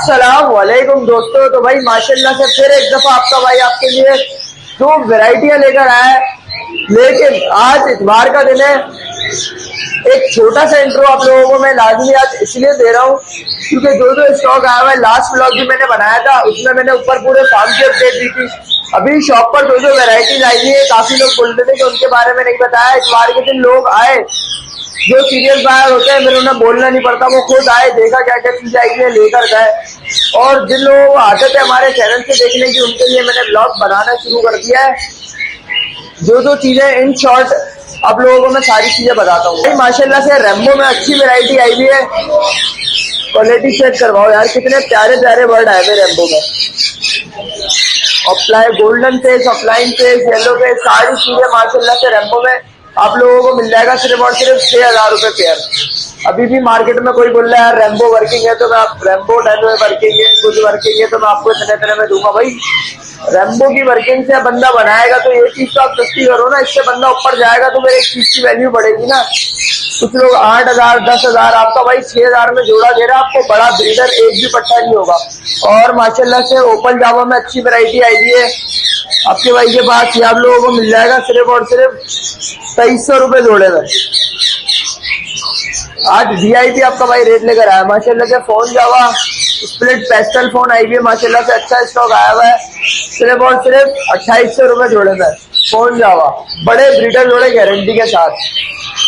अस्सलाम वालेकुम दोस्तों। तो भाई माशाल्लाह से फिर एक दफा आपका भाई आपके लिए दो वैरायटियां लेकर आया है। लेकिन आज इतवार का दिन है, एक छोटा सा इंट्रो आप लोगों को मैं लाजमी आज इसलिए दे रहा हूँ क्योंकि जो स्टॉक आया हुआ है, लास्ट व्लॉग भी मैंने बनाया था उसमें मैंने ऊपर पूरे शाम की अपडेट दी थी। अभी शॉप पर जो वैरायटीज आई है, काफी लोग बोलते थे कि उनके बारे में नहीं बताया। इतवार के दिन लोग आए, जो सीरियल बायर होते हैं मेरे उन्हें बोलना नहीं पड़ता, वो खुद आए, देखा क्या क्या चीज आई है, लेकर गए। और जिन लोगों को आदत है हमारे चैनल से देखने की, उनके लिए मैंने ब्लॉग बनाना शुरू कर दिया है। जो चीजें इन शॉर्ट आप लोगों को मैं सारी चीजें बताता हूँ। माशाल्लाह से रेम्बो में अच्छी वैरायटी आई हुई है, क्वालिटी चेक करवाओ यार, कितने प्यारे प्यारे बर्ड आए हुए रेम्बो में। Offline golden face, offline face, yellow face, सारी चीजें माशाल्लाह से रेम्बो में आप लोगों को मिल जाएगा सिर्फ और सिर्फ 6,000 रुपए पेयर। अभी भी मार्केट में कोई बोल रहा है यार रेम्बो वर्किंग है तो मैं आप रेम्बो 10 में वर्किंग है, कुछ वर्किंग है तो मैं आपको इतने इतने में दूंगा। भाई रेम्बो की वर्किंग से बंदा बनाएगा तो ये चीज तो आप सस्ती करो ना, इससे बंदा ऊपर जाएगा तो मेरे एक चीज की वैल्यू बढ़ेगी ना। कुछ लोग 8,000 10,000, आपका भाई 6,000 में जोड़ा दे रहा है, आपको बड़ा ब्रीडर एक भी पट्टा नहीं होगा। और माशाल्लाह से ओपन जावा में अच्छी वैरायटी आई हुई है आपके भाई के पास। ये आप लोगों को मिल जाएगा सिर्फ और सिर्फ 2300 रुपए जोड़े में। आज VIP आपका भाई रेट लेकर आया माशाल्लाह से। फोन जावा स्प्लिट पेस्टल फोन आई हुई है, माशाल्लाह से अच्छा स्टॉक आया हुआ है, सिर्फ और सिर्फ 2800 रुपए जोड़े में। फोन जावा बड़े ब्रीडर जोड़े गारंटी के साथ।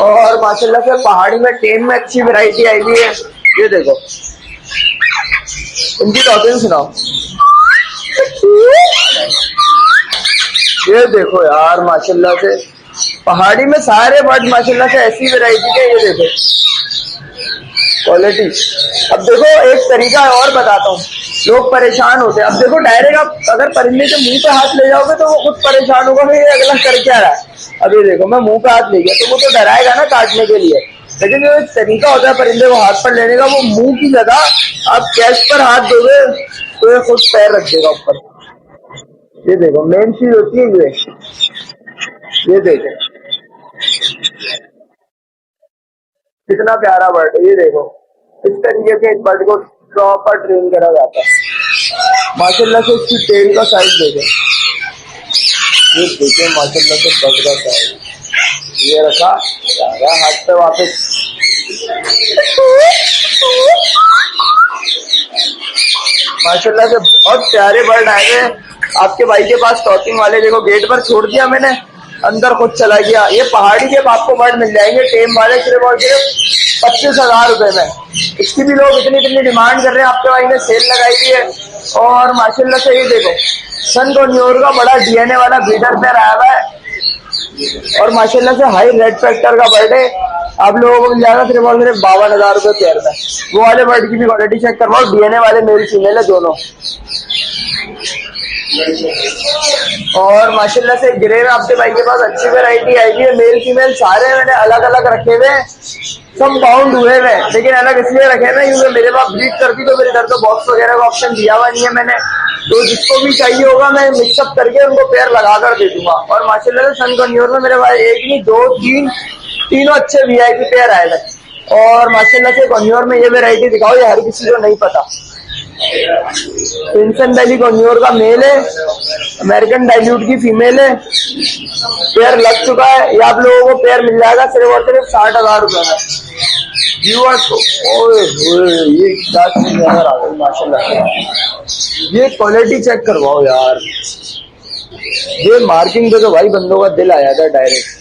और माशाल्लाह से पहाड़ी में टेम में अच्छी वैरायटी आई हुई है। ये देखो इनकी टॉपिंग सुनाओ। ये देखो यार माशाल्लाह से पहाड़ी में सारे बर्ड माशाल्लाह से ऐसी वैरायटी के। ये देखो क्वालिटी। अब देखो एक तरीका और बताता हूँ, लोग परेशान होते हैं। अब देखो डायरेक्ट आप अगर परिंदे के मुंह पे हाथ ले जाओगे तो वो खुद परेशान होगा कि ये अगला कर क्या रहा है। अभी देखो मैं मुंह पे हाथ ले गया तो वो तो डराएगा ना काटने के लिए, लेकिन जो एक तरीका होता है परिंदे को हाथ पर लेने का, वो मुंह की जगह आप कैच पर हाथ दोगे तो ये खुद पैर रख देगा ऊपर। ये देखो मेन चीज होती है ये देखो कितना प्यारा बर्ड है। ये देखो इस तरीके से एक बर्ड को प्रॉपर ट्रेन करा जाता है माशाल्लाह से। इसकी टेल का साइज देखो, ये देखिए माशाल्लाह से बर्ड का साइज। ये रखा हाथ पे वापस। माशाल्लाह से बहुत प्यारे बर्ड आए हैं आपके भाई के पास टॉकिंग वाले। देखो गेट पर छोड़ दिया मैंने, अंदर खुद चला गया। ये पहाड़ी के आपको बर्ड मिल जाएंगे टेम वाले सिर्फ और सिर्फ 25,000 रुपए में। इसकी भी लोग इतनी डिमांड कर रहे हैं, आपके भाई ने सेल लगाई हुई है। और माशाल्लाह से ये देखो सन कोन्योर का बड़ा DNA वाला ब्रीडर पेयर आया हुआ है और माशाल्लाह से हाई रेड फैक्टर का बर्ड है। आप लोगों को मिल जाएगा सिर्फ और सिर्फ 52,000 रुपए पेयर में। वो वाले बर्ड की भी क्वालिटी चेक करवाओ, DNA वाले मेल फीमेल है दोनों। और माशाल्लाह से ग्रे में आपके भाई के पास अच्छी वैरायटी आई है, मेल फीमेल सारे मैंने अलग अलग रखे हुए, सब बाउंड हुए हुए, लेकिन अलग इसलिए रखे ना क्योंकि मेरे पास ब्रीड करती तो मेरे घर तो बॉक्स वगैरह का ऑप्शन दिया हुआ नहीं है मैंने। तो जिसको भी चाहिए होगा मैं मिक्सअप करके उनको पेयर लगा कर दे दूंगा। और माशाल्लाह से सन कन्योर में मेरे पास एक नहीं दो तीनों अच्छे VIP पेयर आए थे। और माशाल्लाह से कन्योर में ये वैरायटी दिखाओ, ये हर किसी को नहीं पता। पिंसन वैली कन्योर का मेल है, अमेरिकन डाइल्यूट की फीमेल है, पेयर लग चुका है। ये आप लोगों को पेयर मिल जाएगा सिर्फ और सिर्फ 60,000 रुपए में। व्यूअर्स ये क्या चीज नजर आ गई माशाल्लाह। ये क्वालिटी चेक करवाओ यार, ये मार्किंग पे तो भाई बंदों का दिल आ जाता है डायरेक्ट।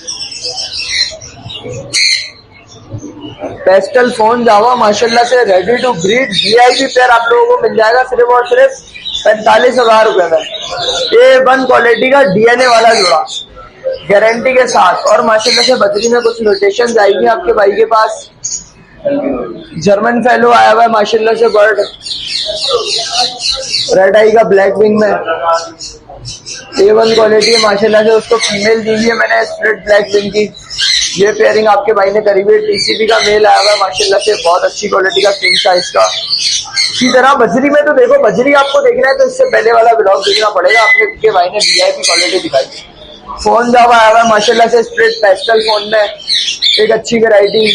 पेस्टल फोन जावा माशाल्लाह से ready to breed VIP pair आप लोगों को मिल जाएगा सिर्फ और सिर्फ 45,000 रुपए में। A1 क्वालिटी का DNA वाला जोड़ा गारंटी के साथ। और माशाल्लाह से बजरी में कुछ म्यूटेशन आएगी आपके भाई के पास। जर्मन फेलो आया हुआ है माशाल्लाह से बर्ड, रेड आई का ब्लैक विंग में। A1 क्वालिटी है माशाल्लाह से, उसको फीमेल दी है मैंने स्प्लिट ब्लैक विंग की। ये पेयरिंग आपके भाई ने करी हुई है। TCP का मेल आया हुआ है माशाल्लाह से, बहुत अच्छी क्वालिटी का स्विंग था इसका। इसी तरह बजरी में तो देखो, बजरी आपको देखना है तो इससे पहले वाला ब्लॉग देखना पड़ेगा। आपके भाई ने VIP क्वालिटी दिखाई। फोन जावा आया हुआ है माशाल्लाह से स्प्लिट पेस्टल फोन में, एक अच्छी वैरायटी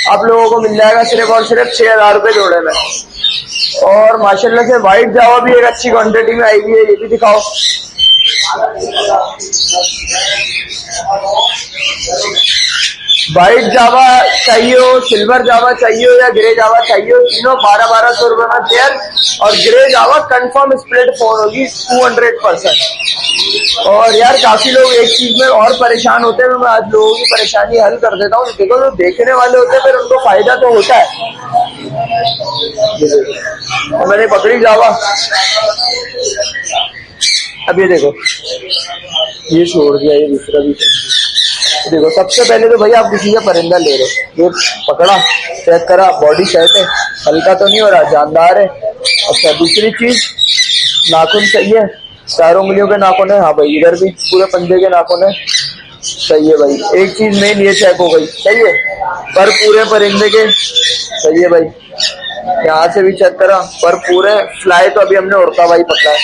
आप लोगों को मिल जाएगा सिर्फ और सिर्फ 6,000 रुपए जोड़े में। और माशाल्लाह से व्हाइट जावा भी एक अच्छी क्वांटिटी में आई हुई है, ये भी दिखाओ। व्हाइट जावा चाहिए हो, सिल्वर जावा चाहिए हो या ग्रे जावा चाहिए हो, तीनों 1200 रुपए में पेयर। और ग्रे जावा कंफर्म स्प्लिट फोन होगी 200%। और यार काफी लोग एक चीज में और परेशान होते हैं, मैं आज लोगों की परेशानी हल कर देता हूँ। देखो जो देखने वाले होते हैं फिर उनको फायदा तो होता है। मैंने पकड़ी जावा, अब ये देखो ये छोड़ दिया, ये दूसरा भी देखो। सबसे पहले तो भैया आप किसी का परिंदा ले रहे हो, ये पकड़ा, चेक करा, बॉडी सेट है, हल्का तो नहीं हो रहा, जानदार है। अच्छा दूसरी चीज, नाखून सही है, चारों उंगलियों के नाखून है, हाँ भाई इधर भी पूरे पंजे के नाखून है, सही है भाई। एक चीज मेन ये चेक हो गई, सही है, पर पूरे परिंदे के सही है भाई। यहाँ से भी चेक करा, पर पूरे फ्लाई तो अभी हमने उड़ता भाई पकड़ा है।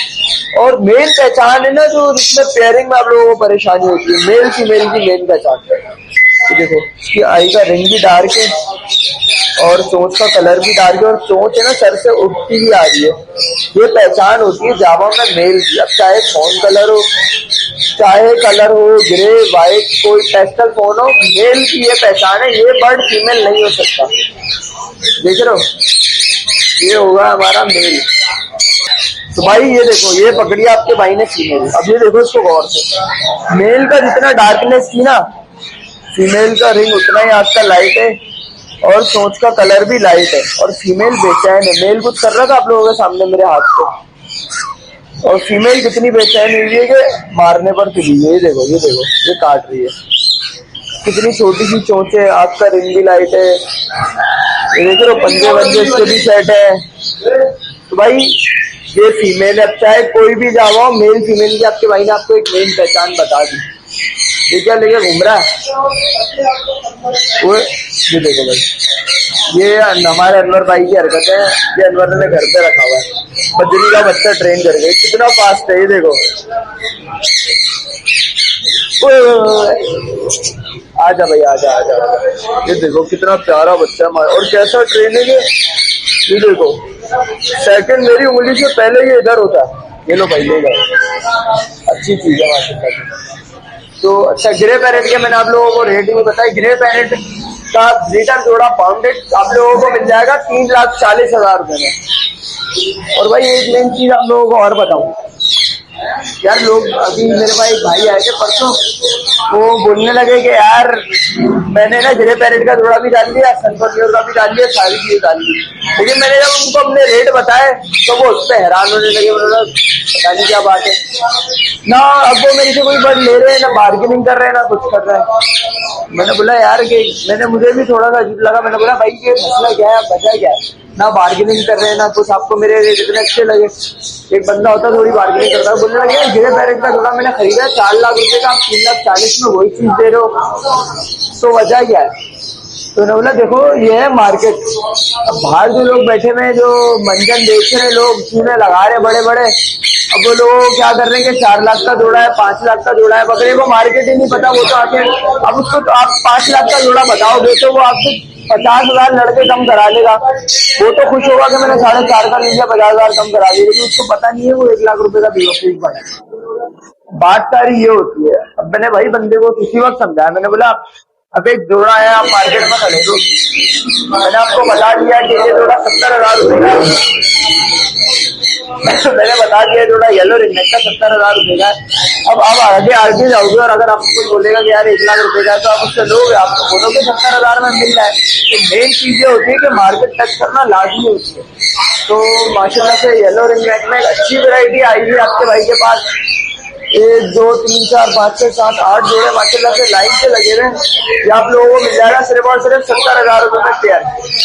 और मेन पहचान है ना जो जिसमें पेयरिंग में आप लोगों को परेशानी होती है, मेल फीमेल की मेन पहचान है। तो देखो इसकी आई का रिंग भी डार्क है और चोंच का कलर भी डार्क है, और चोंच है ना सर से उठती भी आ रही है, ये पहचान होती है जावा में मेल की। अब चाहे फोन कलर हो, चाहे कलर हो ग्रे व्हाइट, कोई पेस्टल फोन हो, मेल की ये पहचान है, ये बर्ड फीमेल नहीं हो सकता। देख रहे हो, ये होगा हमारा मेल। तो भाई ये देखो, ये पकड़ी आपके भाई ने फीमेल। अब ये देखो इसको गौर से, मेल का जितना डार्कनेस थी ना, फीमेल का रिंग उतना ही आपका लाइट है, और चोंच का कलर भी लाइट है, और फीमेल बेचैन है। मेल कुछ कर रहा था आप लोगों के सामने मेरे हाथ से, और फीमेल कितनी बेचैन हुई है कि मारने पर तुली है। ये देखो ये देखो, ये काट रही है, कितनी छोटी सी चोंच है, आपका रिंग भी लाइट है, ये देख रहे हो, पंजे वंजे इसके भी सेट है। तो भाई ये फीमेल है। अब चाहे कोई भी जावा हो, मेल फीमेल की आपके भाई ने आपको एक मेन पहचान बता दी। ये क्या लेके घूम रहा है वो, ये देखो भाई, ये हमारे अनवर भाई की हरकत है, ये अनवर ने घर पे रखा हुआ है, बजरी का बच्चा ट्रेन करके, कितना फास्ट है ये देखो। आजा भाई आजा आजा, ये देखो कितना प्यारा बच्चा, और कैसा ट्रेन है ये देखो, सेकंड मेरी उंगली से पहले ये इधर होता है। ये लो भाई ले जाओ, अच्छी चीज है माशाल्लाह। तो अच्छा ग्रे पैरेट के मैंने आप लोगों को रेट भी बताया। ग्रे पैरेट का लीटर जोड़ा पाउंडेड आप लोगों को मिल जाएगा 3,40,000 रुपए में। और भाई एक मेन चीज आप लोगों को और बताऊं यार, लोग अभी मेरे भाई आए थे परसों, वो बोलने लगे कि यार मैंने ना ग्रे पैरेट का जोड़ा भी डाल लिया, सनफॉर का भी डाल लिया, सारी चीजें डाल ली, लेकिन मैंने जब उनको अपने रेट बताए तो वो उस पर हैरान होने लगे। उन्होंने पता नहीं क्या बात है ना, अब वो मेरे से कोई बर्ड ले रहे हैं ना, बार्गेनिंग कर रहे हैं ना कुछ कर रहे हैं। मैंने बोला यार कि मुझे भी थोड़ा सा अजीब लगा। मैंने बोला भाई ये मसला क्या है, वजह क्या है, ना बार्गेनिंग कर रहे हैं ना कुछ, आपको मेरे रेट इतने अच्छे लगे। एक बंदा होता थोड़ी बार्गेनिंग करता है, बोलने लगे ग्रे पैरेट का जोड़ा मैंने खरीदा 4 लाख रुपए का, आप 3,40,000 में वही चीज दे रहे हो, तो वजह क्या है। तो उन्होंने बोला देखो ये है मार्केट, अब बाहर जो लोग बैठे हुए हैं, जो मंजन बेच रहे लोग, चूने लगा रहे बड़े बड़े, अब वो लोग क्या कर रहे हैं कि 4 लाख का जोड़ा है, 5 लाख का जोड़ा है, बकरे को मार्केट ही नहीं पता, वो तो आके अब उसको तो आप 5 लाख का जोड़ा बताओगे तो वो आपसे 50,000 लड़के कम करा लेगा। वो तो खुश होगा कि मैंने 4.5 का लिया, 50,000 कम करा दिया, लेकिन उसको पता नहीं है वो 1 लाख रुपए का बेवकूफ बना। बात सारी ये होती है। अब मैंने भाई बंदे को उसी वक्त समझाया, मैंने बोला अब एक जोड़ा है आप मार्केट में खरीदो, मैंने आपको बता दिया कि ये जोड़ा 70,000 रुपए का है, मैंने बता दिया जोड़ा येलो रिंगनेक का 70,000 रुपए का है। अब आप आगे जाओगे और अगर आपको कोई बोलेगा कि यार 1 लाख रुपए का है तो आप उससे लोगे, आपको बोलोगे 70,000 में मिल रहा है। तो मेन चीज ये होती है कि मार्केट टच करना लाजमी होती है। तो माशाल्लाह से येलो रिंगनेक में एक अच्छी वैरायटी आई है आपके भाई के पास, 1 2 3 4 5 6 7 8 जोड़े माशाल्लाह से लाइन से लगे हुए हैं। ये आप लोगों को मिल जाएगा सिर्फ और सिर्फ 70,000 रुपए में पेयर।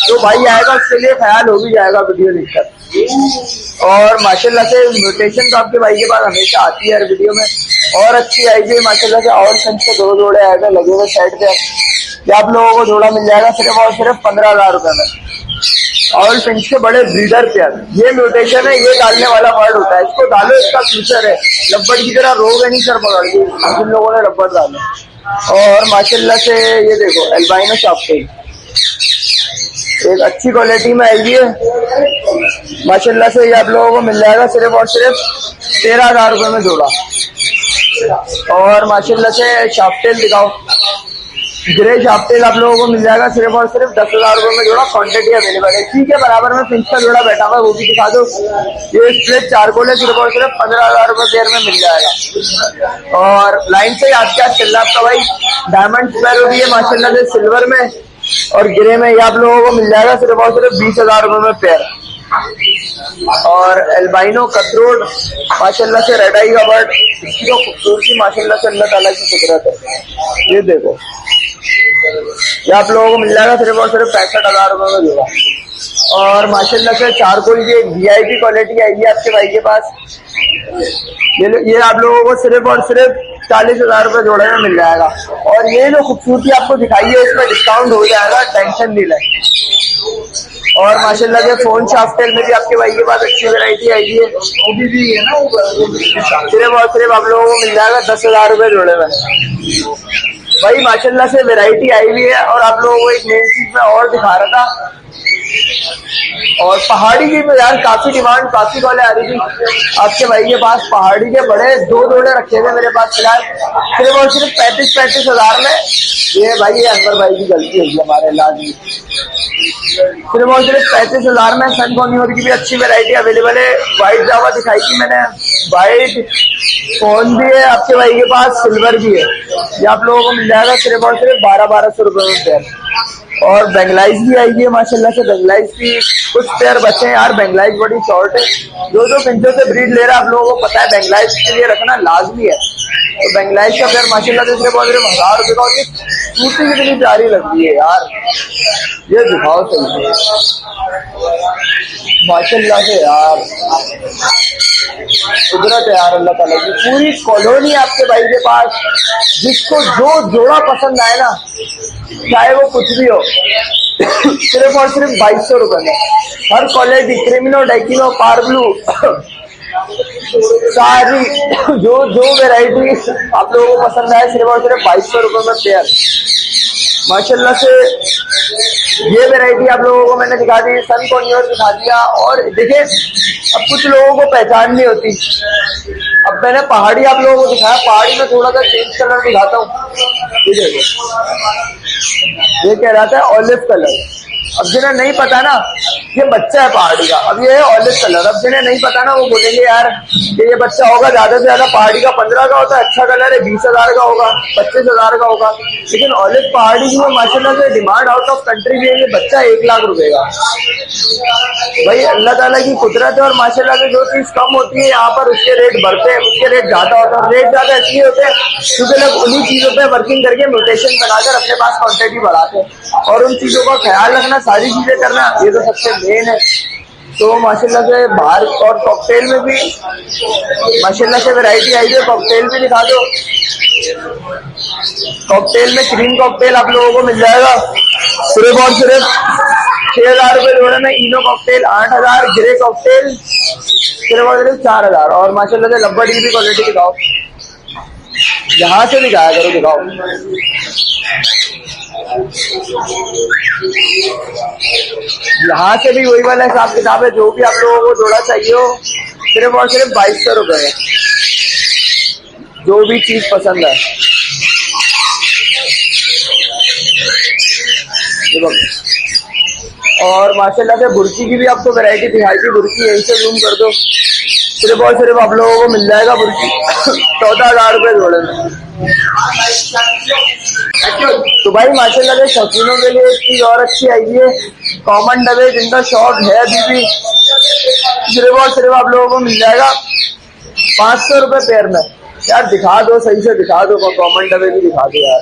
जो भाई आएगा उसके लिए ख्याल हो भी जाएगा वीडियो देखकर। और माशाल्लाह से म्यूटेशन तो आपके भाई के पास हमेशा आती है हर वीडियो में, और अच्छी आएगी माशाल्लाह से। और संच के 2 जोड़े आएगा लगे हुए साइड पे, ये आप लोगों को जोड़ा मिल जाएगा सिर्फ और सिर्फ 15,000 रुपए में। और फिंच के बड़े ब्रीडर पेयर, ये म्यूटेशन है, ये डालने वाला बर्ड होता है, इसको डालो, इसका फ्यूचर है। रब्बड़ की तरह रोग है नहीं सर पकड़ के, जिन लोगों ने रब्बड़ डाले। और माशाल्लाह से ये देखो एल्बाइनो शॉफ्टेल एक अच्छी क्वालिटी में आई है, माशाल्लाह से ये आप लोगों को मिल जाएगा सिर्फ और सिर्फ 13,000 रुपये में जोड़ा। और माशाल्लाह से शाफ्टेल दिखाओ, ग्रे शाफ्टेल आप लोगों को मिल जाएगा सिर्फ और सिर्फ 10,000 रुपये में जोड़ा। क्वांटिटी अवेलेबल है। ठीक है, बराबर में फिंच का जोड़ा बैठा हुआ है, वो भी दिखा दो। ये स्ट्रेट चारकोल है, सिर्फ और सिर्फ 15,000 रुपये पेयर में मिल जाएगा। और लाइन से आज क्या चल रहा है आपका भाई, डायमंड स्पैरो भी है माशाल्लाह से सिल्वर में और ग्रे में, ये आप लोगों को मिल जाएगा सिर्फ और सिर्फ 20,000 रुपये में पेयर। और एल्बाइनो कथरोड माशाल्लाह से रेड आई का बर्ड, इसकी तो खूबसूरती माशाल्लाह से अल्लाह ताला की कुदरत है। ये देखो, ये आप लोगों को मिल जाएगा सिर्फ और सिर्फ 65,000 रुपये में जोड़ा। और माशाल्लाह से चारकोल की एक VIP क्वालिटी आएगी आपके भाई के पास। ये आप लोगों को सिर्फ और सिर्फ 40,000 रुपये जोड़े में मिल जाएगा। और ये जो खूबसूरती आपको दिखाई है इसमें डिस्काउंट हो जाएगा, टेंशन नहीं लें। और माशाल्लाह के फोन शाफ्टेल में भी आपके भाई के पास अच्छी वैरायटी आई है, वो भी है ना, सिर्फ और सिर्फ आप लोगों को मिल जाएगा 10,000 रुपये जोड़े में। भाई माशाल्लाह से वैरायटी आई हुई है। और आप लोगों को एक मेन चीज में और दिखा रहा था, और पहाड़ी की तो यार काफी डिमांड, काफी कॉलें आ रही थी आपके भाई के पास। पहाड़ी के बड़े 2 जोड़े रखे थे मेरे पास फिलहाल, सिर्फ और सिर्फ 35,000 में। ये भाई ये अनवर भाई की गलती होगी हमारे इलाज में। सिर्फ और सिर्फ 35,000 में सन कॉन्योर की भी अच्छी वैरायटी अवेलेबल है। व्हाइट जावा दिखाई थी मैंने, व्हाइट फोन भी है आपके भाई के पास, सिल्वर भी है। ये आप लोगों को मिल जाएगा सिर्फ और सिर्फ 1200 रुपये में पेयर। और बेंगलाइज भी आई है माशाल्लाह से, बेंगलाइज की कुछ पेयर बचे हैं यार, बेंगलाइज बड़ी शॉर्ट है। जो पिंजों से ब्रीड ले रहा है आप लोगों को पता है बेंगलाइज के लिए रखना लाजमी है। तो बेंगलाइज का पेयर माशाल्लाह से सिर्फ और सिर्फ 1000 रुपये का। और ये टूटी कितनी प्यारी लग रही है यार, ये दिखाओ सही माशाल्लाह से यार, कुदरत है यार अल्लाह ताला की। पूरी कॉलोनी आपके भाई के पास, जिसको जो जोड़ा पसंद आए ना, चाहे वो कुछ भी हो, सिर्फ और सिर्फ 2200 रुपये में हर क्वालिटी, क्रिमिनो, डाइकिनो, पार्बलू, सारी जो वैरायटी आप लोगों को पसंद आए, सिर्फ और सिर्फ 2200 रुपये में पेयर। माशाल्लाह से ये वैरायटी आप लोगों को मैंने दिखा दी, सन कॉन्योर दिखा दिया। और देखिए अब कुछ लोगों को पहचान नहीं होती, अब मैंने पहाड़ी आप लोगों को दिखाया, पहाड़ी में थोड़ा सा चेंज कलर दिखाता हूँ। ये कह रहा था ऑलिव कलर, अब जिन्हें नहीं पता ना, ये बच्चा है पहाड़ी का, अब ये है ऑलिव कलर। अब जिन्हें नहीं पता ना वो बोलेंगे यार कि ये बच्चा होगा ज्यादा से ज्यादा पहाड़ी का 15 का होता है, अच्छा कलर है 20,000 का होगा, 25,000 का होगा। लेकिन ऑलिव पहाड़ी की वो माशाल्लाह से डिमांड आउट ऑफ कंट्री भी है, ये बच्चा 1 लाख रुपए का। भाई अल्लाह ताला की कुदरत है। और माशाल्लाह से जो चीज कम होती है यहाँ पर उसके रेट बढ़ते हैं, उसके रेट ज्यादा होते हैं। रेट ज्यादा इसलिए होते हैं क्योंकि लोग उन्हीं चीजों पे वर्किंग करके म्यूटेशन बनाकर अपने पास क्वांटिटी बढ़ाते हैं। और उन चीजों का ख्याल रखना, सारी चीजें करना, ये तो सबसे मेन है। तो माशाल्लाह से बाहर और कॉकटेल में भी माशाल्लाह से वैरायटी आई है, कॉकटेल भी दिखा दो। कॉकटेल में क्रीम कॉकटेल आप लोगों को मिल जाएगा सिर्फ और सिर्फ 6,000 रुपये जोड़े में। इनो कॉकटेल 8,000, ग्रे कॉकटेल सिर्फ और सिर्फ 4,000। और माशाल्लाह से लब्बड़ की भी क्वालिटी दिखाओ, यहाँ से दिखाया करो, दिखाओ। यहाँ से भी वही वाला हिसाब किताब है, जो भी आप लोगों को जोड़ा चाहिए हो, सिर्फ और सिर्फ 2200 रुपये है, जो भी चीज पसंद है। और माशाल्लाह से बुर्की की भी आपको वैरायटी दिखाई थी, बुर्की यहीं से जूम कर दो, सिर्फ और सिर्फ आप लोगों को मिल जाएगा बुर्की 14,000 रुपये जोड़े में। तो भाई माशाल्लाह से शौकीनों के लिए एक चीज और अच्छी आई है, कॉमन डबे जिनका शौक है अभी भी, सिर्फ और सिर्फ आप लोगों को मिल जाएगा 500 रुपये पेयर में। यार दिखा दो, सही से दिखा दो, कॉमन डबे भी दिखा दो यार।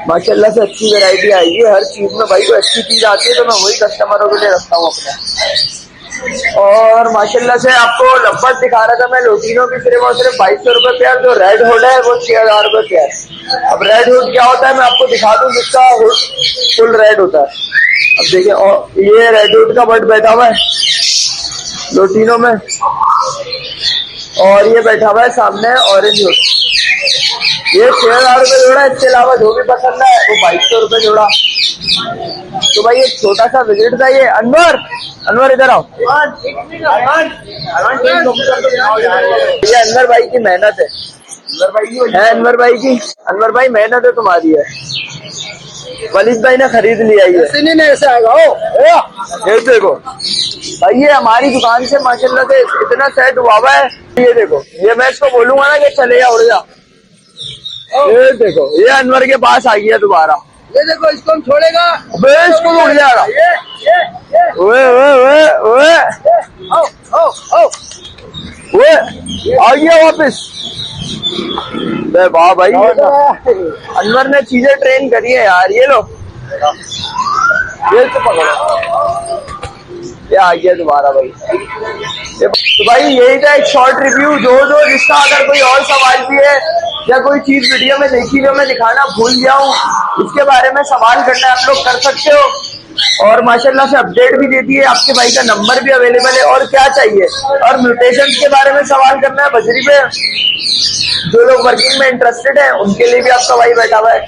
माशाल्लाह से अच्छी वैरायटी आई है हर चीज में। भाई कोई अच्छी चीज आती है तो मैं वही कस्टमरों के लिए रखता हूँ अपने। और माशाल्लाह से आपको लब्बट दिखा रहा था मैं, लोटिनो की सिर्फ और सिर्फ 2200 रुपये पेयर। जो रेड हुड है वो 6,000 रुपये पेयर। अब रेड हुड क्या होता है मैं आपको दिखा दूं, जिसका हुड फुल रेड होता है। अब देखिए, और ये रेड हुड का बर्ड बैठा हुआ है लोटिनो में, और ये बैठा हुआ है सामने ऑरेंज हुड। ये 6,000 रुपये जोड़ा। इसके अलावा जो भी पसंद है वो 2200 रुपये जोड़ा। तो भाई एक छोटा सा विजिट था ये। अनवर अनवर इधर आओ। ये अनवर भाई की मेहनत है, अनवर भाई की, अनवर भाई मेहनत है तुम्हारी है। वलीद भाई ने खरीद लिया ये, ऐसे आएगा। ये देखो भाई, ये हमारी दुकान से माशाल्लाह से इतना सेट हुआ हुआ है। ये देखो, ये मैं इसको बोलूंगा ना कि चले जा उड़ जा। ये देखो, ये अनवर के पास आ गया दोबारा। ये देखो, इसको हम छोड़ेगा, इसको उड़ जाएगा। ओए ओए ओए ओए ओए, आ गया वापिस। वाह भाई, अनवर ने चीजें ट्रेन करी है यार। ये लो, ये तो पकड़ो, ये आ गया दोबारा भाई। तो भाई यही था एक शॉर्ट रिव्यू। जो जिसका अगर कोई और सवाल भी है या कोई चीज वीडियो में देखी हुई मैं दिखाना भूल जाऊं, इसके बारे में सवाल करना आप लोग कर सकते हो। और माशाल्लाह से अपडेट भी देती है, आपके भाई का नंबर भी अवेलेबल है। और क्या चाहिए, और म्यूटेशन के बारे में सवाल करना है बजरी पे, जो लोग वर्किंग में इंटरेस्टेड है उनके लिए भी आपका भाई बैठा हुआ है।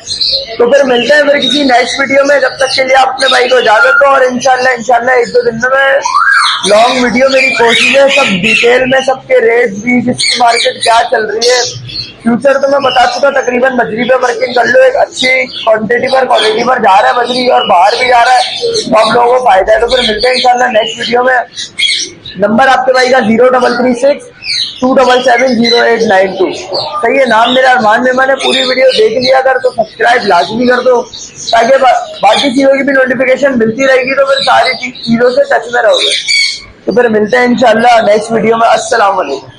तो फिर मिलते हैं फिर किसी नेक्स्ट वीडियो में। जब तक के लिए आप अपने भाई को इजाजत दो, और इंशाल्लाह 1-2 दिन में लॉन्ग वीडियो मेरी कोशिश है, सब डिटेल में, सबके रेट भी, किसकी मार्केट क्या चल रही है। फ्यूचर तो मैं बता चुका तकरीबन। बजरी पे वर्किंग कर लो, एक अच्छी क्वांटिटी पर, क्वालिटी पर जा रहा है बजरी, और बाहर भी जा रहा है, तो आप लोगों को फायदा है। तो फिर मिलते हैं इंशाल्लाह नेक्स्ट वीडियो में। नंबर आपके भाई का 0336 2770892। सही है, नाम मेरा अरमान मेमन है। पूरी वीडियो देख लिया कर तो सब्सक्राइब लाजमी कर दो, ताकि बाकी चीजों की भी नोटिफिकेशन मिलती रहेगी, तो फिर सारी चीजों से टच में रहोगे। तो फिर मिलते हैं इंशाल्लाह नेक्स्ट वीडियो में। अस्सलाम वालेकुम।